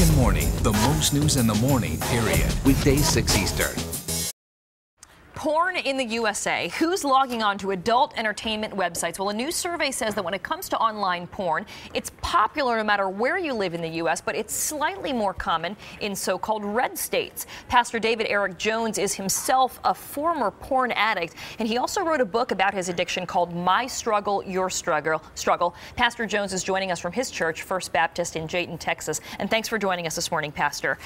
American Morning, the most news in the morning, period. Weekdays 6 Eastern. Porn in the USA. Who's logging on to adult entertainment websites? Well, a new survey says that when it comes to online porn, it's popular no matter where you live in the U.S., but it's slightly more common in so-called red states. Pastor David Eric Jones is himself a former porn addict, and he also wrote a book about his addiction called My Struggle, Your Struggle. Pastor Jones is joining us from his church, First Baptist in Jayton, Texas. And thanks for joining us this morning, Pastor.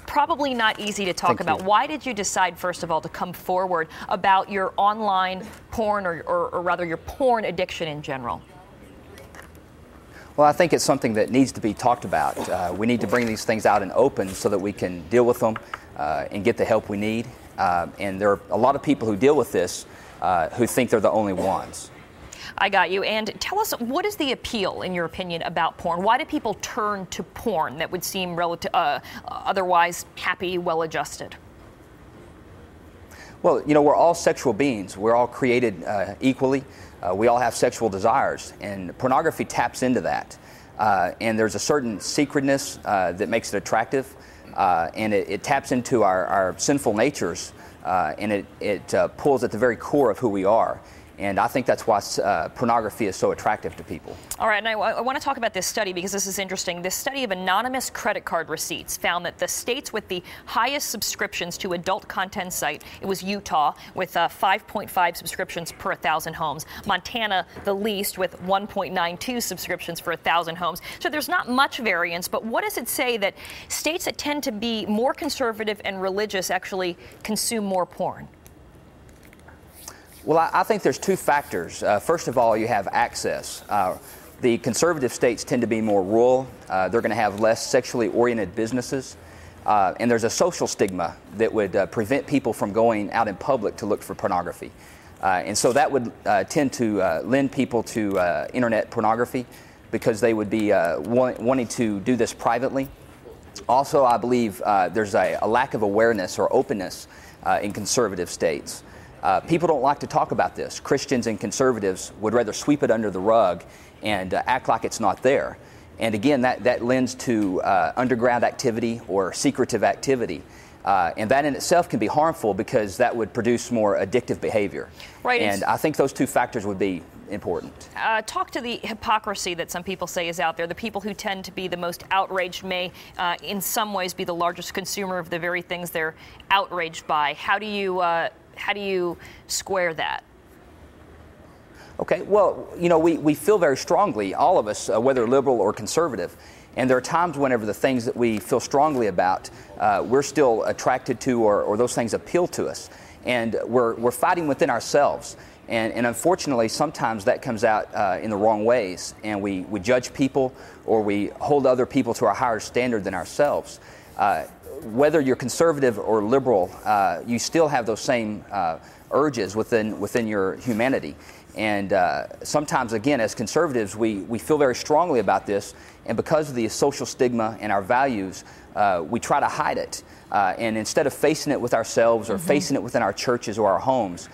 Probably not easy to talk about. Why did you decide, first of all, to come forward about your online porn or rather your porn addiction in general? Well, I think it's something that needs to be talked about. We need to bring these things out and open so that we can deal with them and get the help we need. And there are a lot of people who deal with this who think they're the only ones. I got you. And tell us, what is the appeal, in your opinion, about porn? Why do people turn to porn that would seem otherwise happy, well-adjusted? Well, you know, we're all sexual beings. We're all created equally. We all have sexual desires, and pornography taps into that. And there's a certain secretness that makes it attractive, and it taps into our sinful natures, and it pulls at the very core of who we are. And I think that's why pornography is so attractive to people. All right, and I want to talk about this study because this is interesting. This study of anonymous credit card receipts found that the states with the highest subscriptions to adult content site, it was Utah with 5.5 subscriptions per 1,000 homes. Montana, the least, with 1.92 subscriptions for 1,000 homes. So there's not much variance, but what does it say that states that tend to be more conservative and religious actually consume more porn? Well, I think there's two factors. First of all, you have access. The conservative states tend to be more rural. They're going to have less sexually oriented businesses. And there's a social stigma that would prevent people from going out in public to look for pornography. And so that would tend to lend people to internet pornography because they would be wanting to do this privately. Also, I believe there's a lack of awareness or openness in conservative states. People don't like to talk about this. Christians and conservatives would rather sweep it under the rug and act like it's not there. And again, that lends to underground activity or secretive activity. And that in itself can be harmful because that would produce more addictive behavior. Right. And I think those two factors would be important. Talk to the hypocrisy that some people say is out there. The people who tend to be the most outraged may, in some ways, be the largest consumer of the very things they're outraged by. How do you square that? Okay, well, you know, we feel very strongly, all of us, whether liberal or conservative, and there are times whenever the things that we feel strongly about, we're still attracted to or those things appeal to us. And we're fighting within ourselves. And unfortunately, sometimes that comes out in the wrong ways, and we judge people or we hold other people to a higher standard than ourselves. Whether you're conservative or liberal, you still have those same urges within your humanity. And sometimes, again, as conservatives, we feel very strongly about this, and because of the social stigma and our values, we try to hide it. And instead of facing it with ourselves or facing it within our churches or our homes,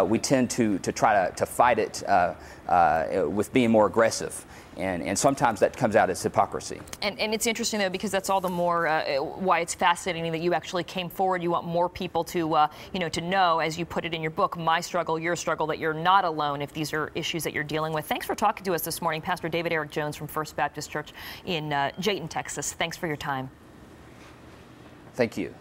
we tend to try to fight it with being more aggressive. And sometimes that comes out as hypocrisy. And it's interesting, though, because that's all the more why it's fascinating that you actually came forward. You want more people to, to know, as you put it in your book, My Struggle, Your Struggle, that you're not alone if these are issues that you're dealing with. Thanks for talking to us this morning, Pastor David Eric Jones from First Baptist Church in Jayton, Texas. Thanks for your time. Thank you.